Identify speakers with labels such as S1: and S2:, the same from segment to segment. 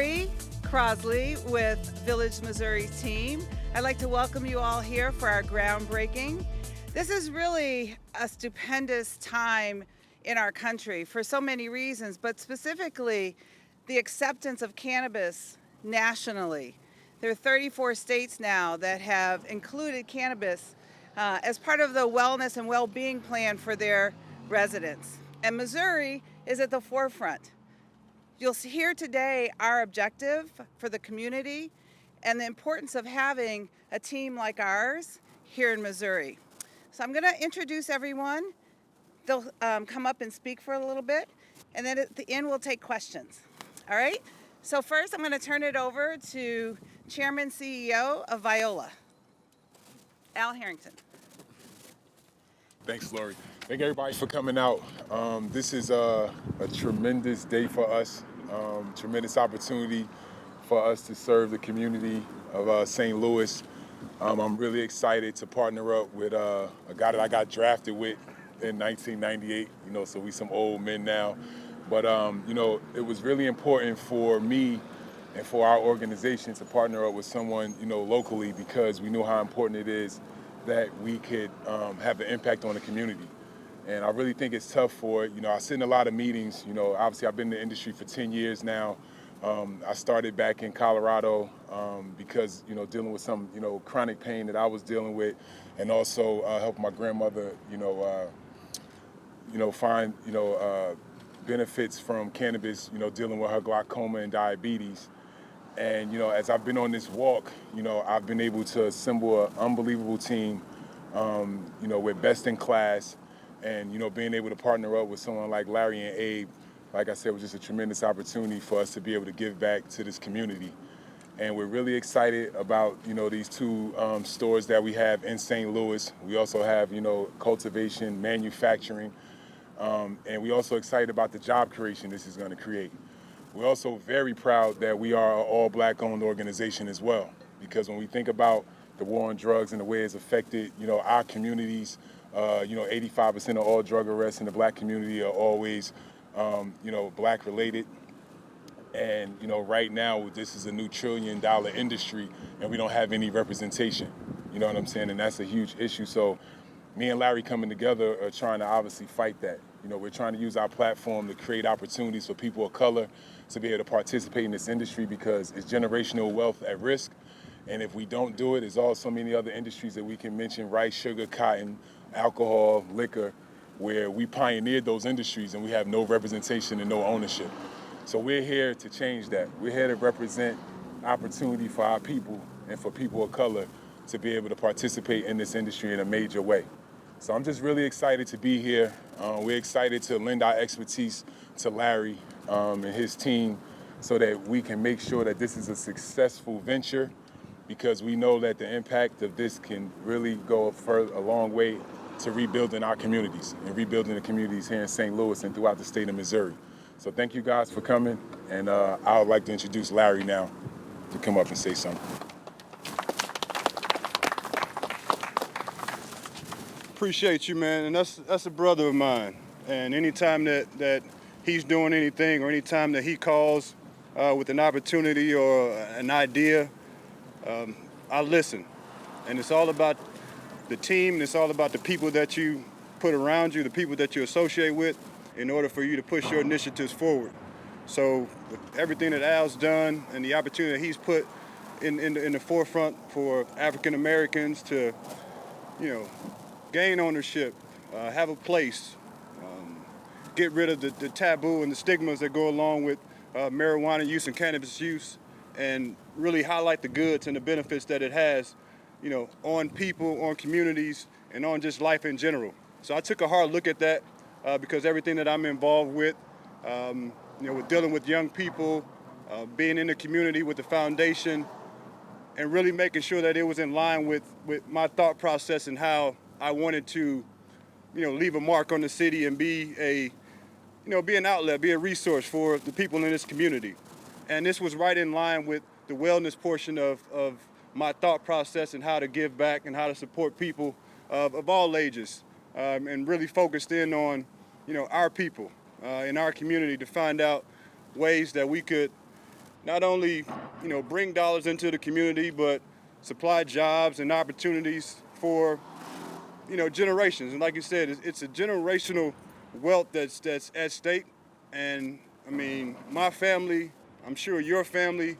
S1: Larry Crosley with Village Missouri team. I'd like to welcome you all here for our groundbreaking. This is really a stupendous time in our country for so many reasons, but specifically the acceptance of cannabis nationally. There are 34 states now that have included cannabis as part of the wellness and well-being plan for their residents. And Missouri is at the forefront. You'll hear today our objective for the community and the importance of having a team like ours here in Missouri. So I'm going to introduce everyone. They'll come up and speak for a little bit, and then at the end we'll take questions. All right? So first I'm going to turn it over to Chairman CEO of Viola, Al Harrington.
S2: Thanks, Lori. Thank everybody for coming out. This is a tremendous day for us, tremendous opportunity for us to serve the community of St. Louis. I'm really excited to partner up with a guy that I got drafted with in 1998, so we some old men now. But, it was really important for me and for our organization to partner up with someone, locally, because we knew how important it is that we could have an impact on the community. And I really think it's tough for it. I sit in a lot of meetings. Obviously I've been in the industry for 10 years now. I started back in Colorado because, dealing with some, chronic pain that I was dealing with, and also helping my grandmother, find, benefits from cannabis, dealing with her glaucoma and diabetes. And, as I've been on this walk, I've been able to assemble an unbelievable team, we're best in class. And, being able to partner up with someone like Larry and Abe, like I said, was just a tremendous opportunity for us to be able to give back to this community. And we're really excited about, these two stores that we have in St. Louis. We also have, cultivation, manufacturing, and we're also excited about the job creation this is going to create. We're also very proud that we are an all-Black-owned organization as well, because when we think about the war on drugs and the way it's affected, our communities, 85% of all drug arrests in the Black community are always, Black-related. And, right now, this is a new $1 trillion industry, and we don't have any representation. You know what I'm saying? And that's a huge issue. So me and Larry coming together are trying to obviously fight that. We're trying to use our platform to create opportunities for people of color to be able to participate in this industry, because it's generational wealth at risk. And if we don't do it, there's also so many other industries that we can mention: rice, sugar, cotton, alcohol, liquor, where we pioneered those industries and we have no representation and no ownership. So we're here to change that. We're here to represent opportunity for our people and for people of color to be able to participate in this industry in a major way. So I'm just really excited to be here. We're excited to lend our expertise to Larry and his team so that we can make sure that this is a successful venture, because we know that the impact of this can really go a long way to rebuilding our communities and rebuilding the communities here in St. Louis and throughout the state of Missouri. So thank you guys for coming, and I would like to introduce Larry now to come up and say something.
S3: Appreciate you, man, and that's a brother of mine. And anytime that he's doing anything, or anytime that he calls with an opportunity or an idea, I listen. And it's all about the team, and it's all about the people that you put around you, the people that you associate with, in order for you to push your initiatives forward. So with everything that Al's done and the opportunity that he's put in the forefront for African Americans to, gain ownership, have a place, get rid of the taboo and the stigmas that go along with marijuana use and cannabis use, and really highlight the goods and the benefits that it has, on people, on communities, and on just life in general. So I took a hard look at that because everything that I'm involved with, with dealing with young people, being in the community with the foundation, and really making sure that it was in line with my thought process and how I wanted to, leave a mark on the city and be an outlet, be a resource for the people in this community. And this was right in line with the wellness portion of my thought process and how to give back and how to support people of all ages, and really focused in on, our people in our community to find out ways that we could not only, bring dollars into the community, but supply jobs and opportunities for, generations. And like you said, it's a generational wealth that's at stake. And I mean, my family, I'm sure your family,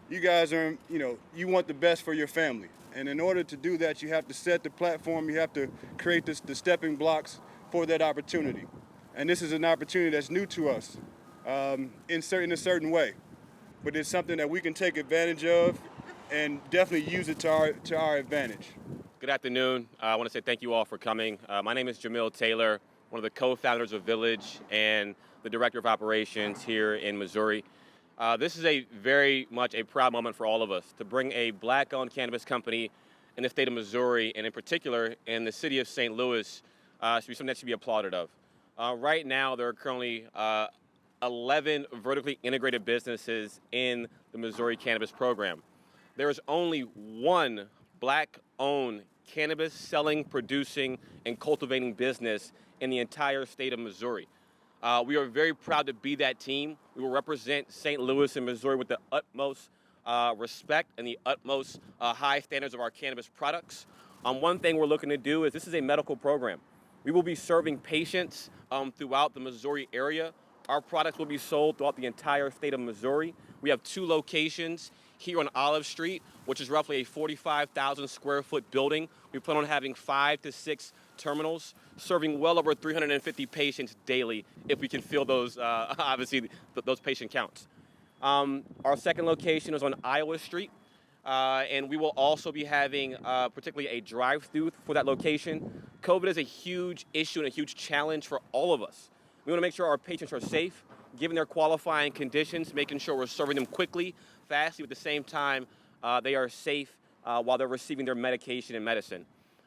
S3: you guys are, you want the best for your family. And in order to do that, you have to set the platform, you have to create the stepping blocks for that opportunity. And this is an opportunity that's new to us in a certain way. But it's something that we can take advantage of and definitely use it to our advantage.
S4: Good afternoon. I want to say thank you all for coming. My name is Jamil Taylor, one of the co-founders of Village and the Director of Operations here in Missouri. This is a very much a proud moment for all of us to bring a black-owned cannabis company in the state of Missouri, and in particular in the city of St. Louis, should be something that should be applauded of. Right now, there are currently 11 vertically integrated businesses in the Missouri cannabis program. There is only one black-owned cannabis selling, producing, and cultivating business in the entire state of Missouri. We are very proud to be that team. We will represent St. Louis and Missouri with the utmost respect and the utmost high standards of our cannabis products. One thing we're looking to do is this is a medical program. We will be serving patients throughout the Missouri area. Our products will be sold throughout the entire state of Missouri. We have 2 locations here on Olive Street, which is roughly a 45,000 square foot building. We plan on having 5 to 6 terminals, serving well over 350 patients daily if we can fill those, obviously, those patient counts. Our second location is on Iowa Street, and we will also be having particularly a drive-through for that location. COVID is a huge issue and a huge challenge for all of us. We want to make sure our patients are safe, given their qualifying conditions, making sure we're serving them quickly, fastly, at the same time they are safe while they're receiving their medication and medicine.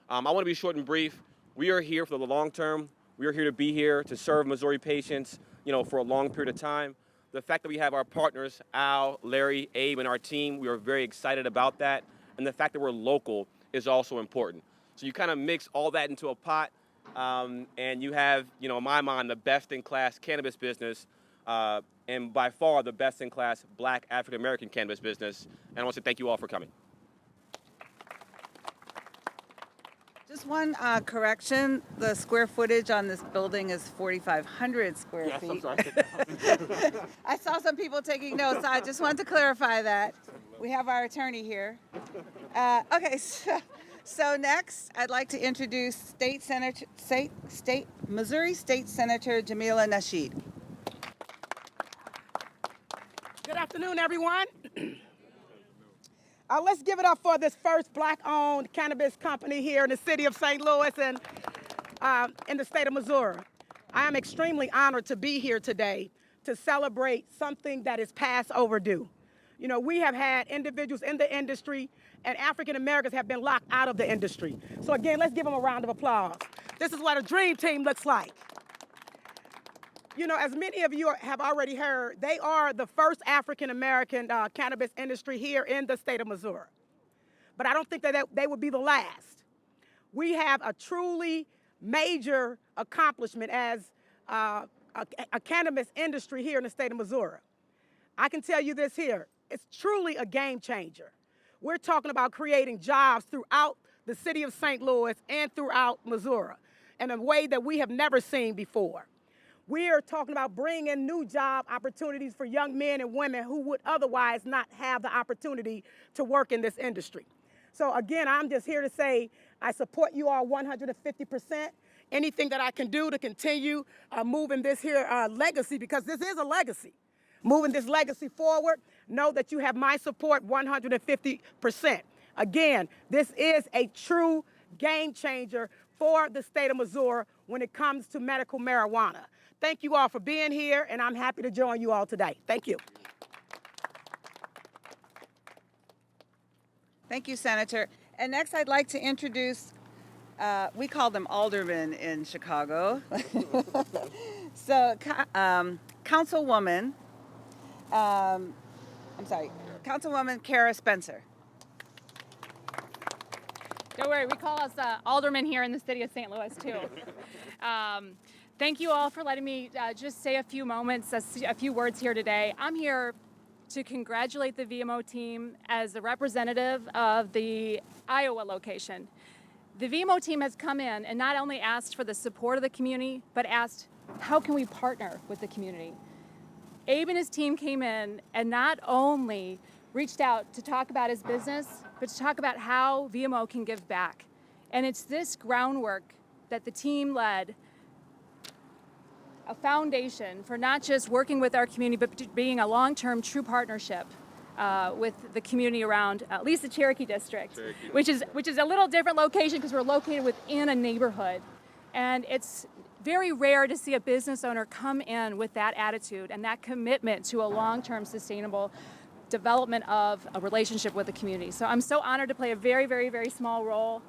S4: I want to be short and brief. We are here for the long term. We are here to be here to serve Missouri patients, for a long period of time. The fact that we have our partners, Al, Larry, Abe, and our team, we are very excited about that. And the fact that we're local is also important. So you kind of mix all that into a pot, and you have, in my mind, the best-in-class cannabis business, and by far the best-in-class black African-American cannabis business. And I want to say thank you all for coming.
S1: Just one correction, the square footage on this building is 4,500 square
S4: Yes,
S1: feet.
S4: I'm sorry.
S1: I saw some people taking notes, so I just wanted to clarify that. We have our attorney here. Okay, so next I'd like to introduce Missouri State Senator Jamila Nasheed.
S5: Good afternoon, everyone. Let's give it up for this first black-owned cannabis company here in the city of St. Louis and in the state of Missouri. I am extremely honored to be here today to celebrate something that is past overdue. We have had individuals in the industry, and African Americans have been locked out of the industry. So again, let's give them a round of applause. This is what a dream team looks like. As many of you have already heard, they are the first African-American cannabis industry here in the state of Missouri. But I don't think that they would be the last. We have a truly major accomplishment as a cannabis industry here in the state of Missouri. I can tell you this here, it's truly a game changer. We're talking about creating jobs throughout the city of St. Louis and throughout Missouri in a way that we have never seen before. We are talking about bringing in new job opportunities for young men and women who would otherwise not have the opportunity to work in this industry. So again, I'm just here to say I support you all 150%. Anything that I can do to continue moving this here legacy, because this is a legacy. Moving this legacy forward, know that you have my support 150%. Again, this is a true game changer for the state of Missouri when it comes to medical marijuana. Thank you all for being here, and I'm happy to join you all today. Thank you.
S1: Thank you, Senator. And next I'd like to introduce, we call them aldermen in Chicago. So, Councilwoman Kara Spencer.
S6: Don't worry, we call us aldermen here in the city of St. Louis, too. Thank you all for letting me just say a few words here today. I'm here to congratulate the VMO team as a representative of the Iowa location. The VMO team has come in and not only asked for the support of the community, but asked, how can we partner with the community? Abe and his team came in and not only reached out to talk about his business, but to talk about how VMO can give back. And it's this groundwork that the team led, a foundation for not just working with our community, but being a long-term true partnership with the community around at least the Cherokee district, which is a little different location because we're located within a neighborhood. And it's very rare to see a business owner come in with that attitude and that commitment to a long-term sustainable development of a relationship with the community. So I'm so honored to play a very, very, very small role.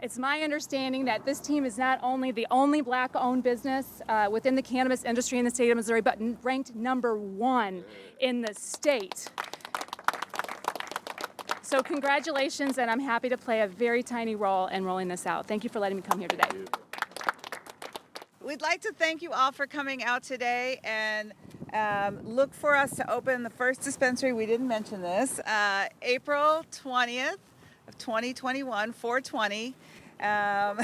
S6: It's my understanding that this team is not only the only Black-owned business within the cannabis industry in the state of Missouri, but ranked #1 in the state. So congratulations, and I'm happy to play a very tiny role in rolling this out. Thank you for letting me come here today.
S1: We'd like to thank you all for coming out today, and look for us to open the first dispensary, we didn't mention this, April 20th of 2021, 4/20. I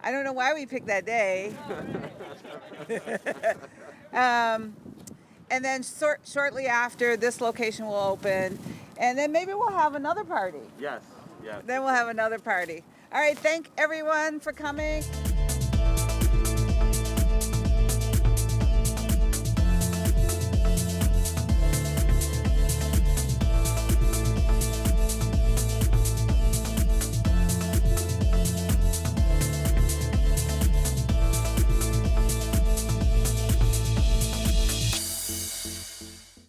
S1: don't know why we picked that day. And then shortly after, this location will open, and then maybe we'll have another party.
S4: Yes, yes.
S1: Then we'll have another party. All right, thank everyone for coming.